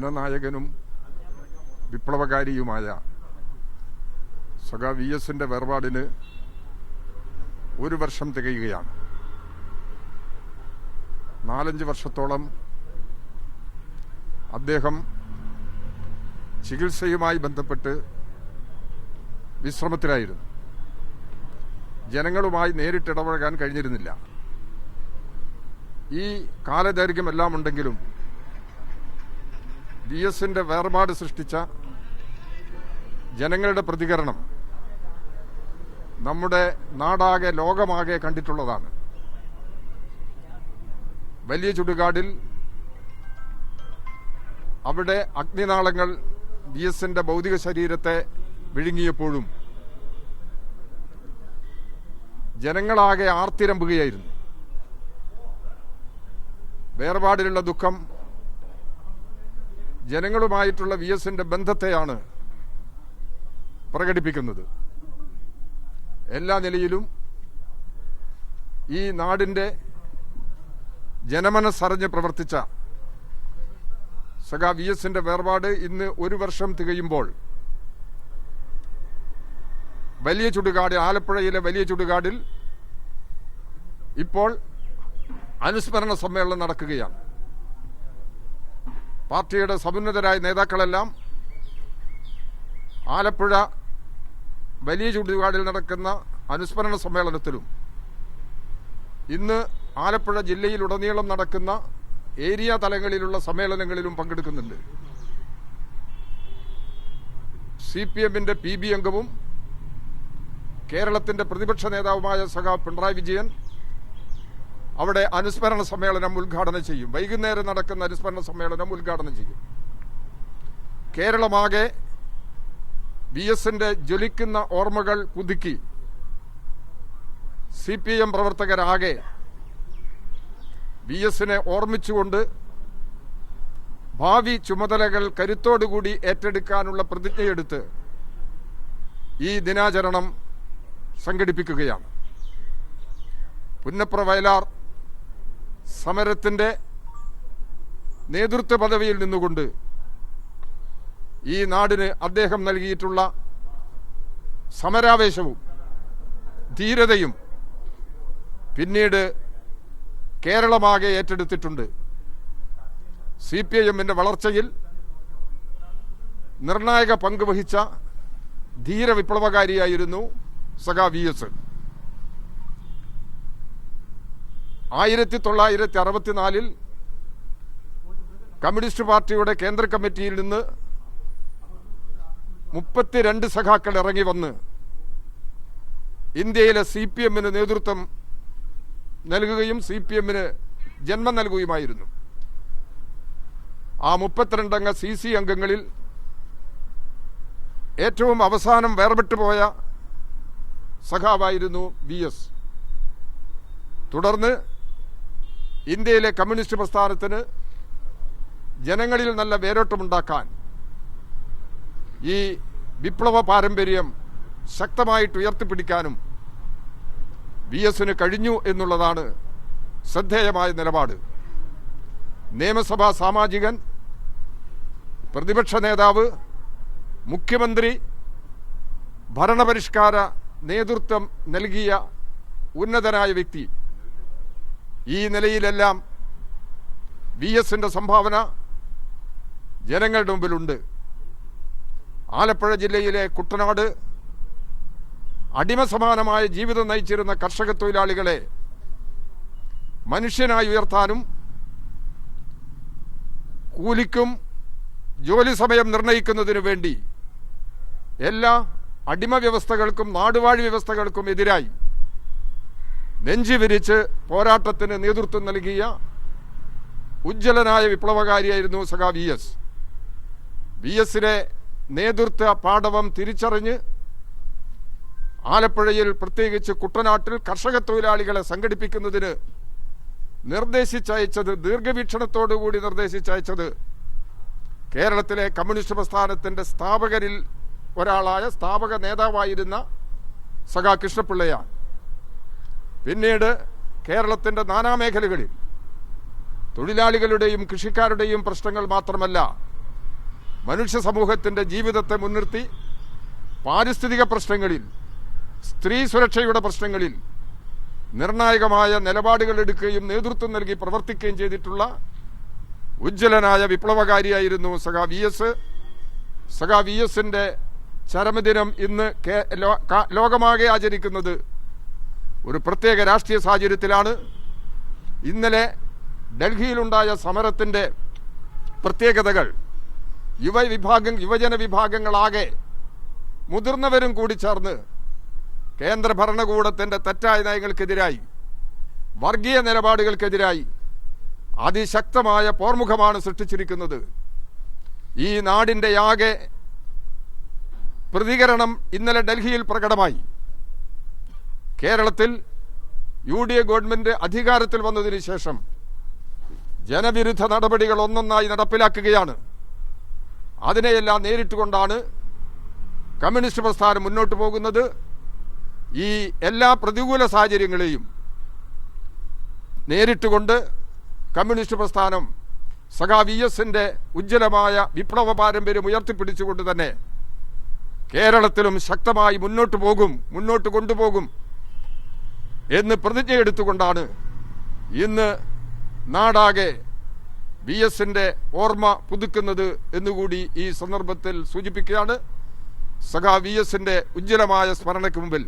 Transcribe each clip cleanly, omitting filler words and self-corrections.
ജനനായകനും വിപ്ലവകാരിയുമായ സഖാവ് VS-ന്റെ വേർപാടിന് ഒരു വർഷം തികയുകയാണ്. 4-5 വർഷത്തോളം അദ്ദേഹം ചികിത്സയുമായി ബന്ധപ്പെട്ട് വിശ്രമത്തിലായിരുന്നു. ജനങ്ങളുമായി നേരിട്ടിടപഴകാൻ കഴിഞ്ഞിരുന്നില്ല. ഈ കാലദൈർഘ്യമെല്ലാം ഉണ്ടെങ്കിലും VS-ന്റെ വേർപാട് സൃഷ്ടിച്ച ജനങ്ങളുടെ പ്രതികരണം നമ്മുടെ നാടാകെ ലോകമാകെ കണ്ടിട്ടുള്ളതാണ്. വലിയ ചുടുകാടിൽ അവിടെ അഗ്നിനാളങ്ങൾ VS-ന്റെ ഭൗതിക ശരീരത്തെ വിഴുങ്ങിയപ്പോഴും ജനങ്ങളാകെ ആർത്തിരമ്പുകയായിരുന്നു. വേർപാടിലുള്ള ദുഃഖം ജനങ്ങളുമായിട്ടുള്ള VS-ന്റെ ബന്ധത്തെയാണ് പ്രകടിപ്പിക്കുന്നത്. എല്ലാ നിലയിലും ഈ നാടിന്റെ ജനമനസ്സറിഞ്ഞ് പ്രവർത്തിച്ച സഖാ VS-ന്റെ വേർപാട് ഇന്ന് ഒരു വർഷം തികയുമ്പോൾ വലിയ ചുടുകാട്, ആലപ്പുഴയിലെ വലിയ ചുടുകാടിൽ ഇപ്പോൾ അനുസ്മരണ സമ്മേളനം നടക്കുകയാണ്. പാർട്ടിയുടെ സമുന്നതരായ നേതാക്കളെല്ലാം ആലപ്പുഴ വലിയ ചുടുകാടിൽ നടക്കുന്ന അനുസ്മരണ സമ്മേളനത്തിലും ഇന്ന് ആലപ്പുഴ ജില്ലയിലുടനീളം നടക്കുന്ന ഏരിയ തലങ്ങളിലുള്ള സമ്മേളനങ്ങളിലും പങ്കെടുക്കുന്നുണ്ട്. CPM-ന്റെ PB അംഗവും കേരളത്തിന്റെ പ്രതിപക്ഷ നേതാവുമായ സഖാവ് പിണറായി വിജയൻ അവിടെ അനുസ്മരണ സമ്മേളനം ഉദ്ഘാടനം ചെയ്യും. വൈകുന്നേരം നടക്കുന്ന അനുസ്മരണ സമ്മേളനം ഉദ്ഘാടനം ചെയ്യും. കേരളമാകെ VS-ന്റെ ജ്വലിക്കുന്ന ഓർമ്മകൾ പുതുക്കി CPM പ്രവർത്തകരാകെ VS-നെ ഓർമ്മിച്ചുകൊണ്ട് ഭാവി ചുമതലകൾ കരുത്തോടുകൂടി ഏറ്റെടുക്കാനുള്ള പ്രതിജ്ഞയെടുത്ത് ഈ ദിനാചരണം സംഘടിപ്പിക്കുകയാണ്. പുന്നപ്ര വയലാർ സമരത്തിന്റെ നേതൃത്വ പദവിയിൽ നിന്നുകൊണ്ട് ഈ നാടിന് അദ്ദേഹം നൽകിയിട്ടുള്ള സമരാവേശവും ധീരതയും പിന്നീട് കേരളമാകെ ഏറ്റെടുത്തിട്ടുണ്ട്. CPM-ന്റെ വളർച്ചയിൽ നിർണായക പങ്ക് വഹിച്ച ധീര വിപ്ലവകാരിയായിരുന്നു സഖാ VS. 1964-ൽ കമ്മ്യൂണിസ്റ്റ് പാർട്ടിയുടെ കേന്ദ്ര കമ്മിറ്റിയിൽ നിന്ന് 32 സഖാക്കൾ ഇറങ്ങി വന്ന് ഇന്ത്യയിലെ CPM-ന് നേതൃത്വം നൽകുകയും CPM-ന് ജന്മം നൽകുകയുമായിരുന്നു. ആ 32 അംഗ CC അംഗങ്ങളിൽ ഏറ്റവും അവസാനം വേർപെട്ടുപോയ സഖാവായിരുന്നു VS. തുടർന്ന് ഇന്ത്യയിലെ കമ്മ്യൂണിസ്റ്റ് പ്രസ്ഥാനത്തിന് ജനങ്ങളിൽ നല്ല വേരോട്ടമുണ്ടാക്കാൻ ഈ വിപ്ലവ പാരമ്പര്യം ശക്തമായിട്ട് ഉയർത്തിപ്പിടിക്കാനും VS-ന് കഴിഞ്ഞു എന്നുള്ളതാണ് ശ്രദ്ധേയമായ നിലപാട്. നിയമസഭാ സാമാജികൻ, പ്രതിപക്ഷ നേതാവ്, മുഖ്യമന്ത്രി, ഭരണപരിഷ്കാര നേതൃത്വം നൽകിയ ഉന്നതനായ വ്യക്തി. ഈ നിലയിലെല്ലാം VS-ന്റെ സംഭാവന ജനങ്ങളുടെ മുമ്പിലുണ്ട്. ആലപ്പുഴ ജില്ലയിലെ കുട്ടനാട് അടിമസമാനമായ ജീവിതം നയിച്ചിരുന്ന കർഷക തൊഴിലാളികളെ മനുഷ്യനായി ഉയർത്താനും കൂലിക്കും ജോലി സമയം നിർണയിക്കുന്നതിനു വേണ്ടി എല്ലാ അടിമ വ്യവസ്ഥകൾക്കും നാടുവാഴി വ്യവസ്ഥകൾക്കും എതിരായി നെഞ്ചു വിരിച്ച് പോരാട്ടത്തിന് നേതൃത്വം നൽകിയ ഉജ്ജ്വലനായ വിപ്ലവകാരിയായിരുന്നു സഖാ VS. VS-നെ നേതൃത്വ പാടവം തിരിച്ചറിഞ്ഞ് ആലപ്പുഴയിൽ, പ്രത്യേകിച്ച് കുട്ടനാട്ടിൽ കർഷക തൊഴിലാളികളെ സംഘടിപ്പിക്കുന്നതിന് നിർദ്ദേശിച്ചയച്ചത്, ദീർഘവീക്ഷണത്തോടുകൂടി നിർദ്ദേശിച്ചയച്ചത് കേരളത്തിലെ കമ്മ്യൂണിസ്റ്റ് പ്രസ്ഥാനത്തിന്റെ സ്ഥാപകരിൽ ഒരാളായ സ്ഥാപക നേതാവായിരുന്ന സഖാ കൃഷ്ണപിള്ളയാണ്. പിന്നീട് കേരളത്തിന്റെ നാനാമേഖലകളിൽ തൊഴിലാളികളുടെയും കൃഷിക്കാരുടെയും പ്രശ്നങ്ങൾ മാത്രമല്ല, മനുഷ്യ സമൂഹത്തിൻ്റെ ജീവിതത്തെ മുൻനിർത്തി പാരിസ്ഥിതിക പ്രശ്നങ്ങളിൽ, സ്ത്രീ സുരക്ഷയുടെ പ്രശ്നങ്ങളിൽ നിർണായകമായ നിലപാടുകൾ എടുക്കുകയും നേതൃത്വം നൽകി പ്രവർത്തിക്കുകയും ചെയ്തിട്ടുള്ള ഉജ്ജ്വലനായ വിപ്ലവകാരിയായിരുന്നു സഖാ വി എസ്. സഖാ വി എസിൻ്റെ ചരമദിനം ഇന്ന് ലോകമാകെ ആചരിക്കുന്നത് ഒരു പ്രത്യേക രാഷ്ട്രീയ സാഹചര്യത്തിലാണ്. ഇന്നലെ ഡൽഹിയിലുണ്ടായ സമരത്തിൻ്റെ പ്രത്യേകതകൾ യുവജന വിഭാഗങ്ങളാകെ മുതിർന്നവരും കൂടി ചേർന്ന് കേന്ദ്ര ഭരണകൂടത്തിൻ്റെ തെറ്റായ നയങ്ങൾക്കെതിരായി, വർഗീയ നിലപാടുകൾക്കെതിരായി അതിശക്തമായ പോർമുഖമാണ് സൃഷ്ടിച്ചിരിക്കുന്നത്. ഈ നാടിൻ്റെ ആകെ പ്രതികരണം ഇന്നലെ ഡൽഹിയിൽ പ്രകടമായി. കേരളത്തിൽ UDA ഗവൺമെന്റ് അധികാരത്തിൽ വന്നതിന് ശേഷം ജനവിരുദ്ധ നടപടികൾ ഒന്നൊന്നായി നടപ്പിലാക്കുകയാണ്. അതിനെയെല്ലാം നേരിട്ടുകൊണ്ടാണ് കമ്മ്യൂണിസ്റ്റ് പ്രസ്ഥാനം മുന്നോട്ട് പോകുന്നത്. ഈ എല്ലാ പ്രതികൂല സാഹചര്യങ്ങളെയും നേരിട്ടുകൊണ്ട് കമ്മ്യൂണിസ്റ്റ് പ്രസ്ഥാനം സഖാ വി എസിൻ്റെ ഉജ്ജ്വലമായ വിപ്ലവ പാരമ്പര്യം ഉയർത്തിപ്പിടിച്ചുകൊണ്ട് തന്നെ കേരളത്തിലും ശക്തമായി മുന്നോട്ട് കൊണ്ടുപോകും എന്ന് പ്രതിജ്ഞയെടുത്തുകൊണ്ടാണ് ഇന്ന് നാടാകെ വി എസിൻ്റെ ഓർമ്മ പുതുക്കുന്നത് എന്നുകൂടി ഈ സന്ദർഭത്തിൽ സൂചിപ്പിക്കുകയാണ്. സഖാ വി എസിൻ്റെ ഉജ്ജ്വലമായ സ്മരണയ്ക്ക് മുമ്പിൽ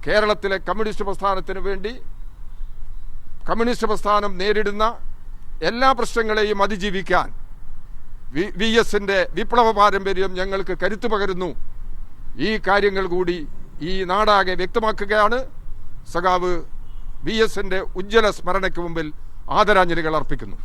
കേരളത്തിലെ കമ്മ്യൂണിസ്റ്റ് പ്രസ്ഥാനത്തിന് വേണ്ടി കമ്മ്യൂണിസ്റ്റ് പ്രസ്ഥാനം നേരിടുന്ന എല്ലാ പ്രശ്നങ്ങളെയും അതിജീവിക്കാൻ വി എസിൻ്റെ വിപ്ലവ പാരമ്പര്യം ഞങ്ങൾക്ക് കരുത്തു പകരുന്നു. ഈ കാര്യങ്ങൾ കൂടി ഈ നാടാകെ വ്യക്തമാക്കുകയാണ്. സഖാവ് വി എസിൻ്റെ ഉജ്ജ്വല സ്മരണയ്ക്ക് മുമ്പിൽ ആദരാഞ്ജലികൾ അർപ്പിക്കുന്നു.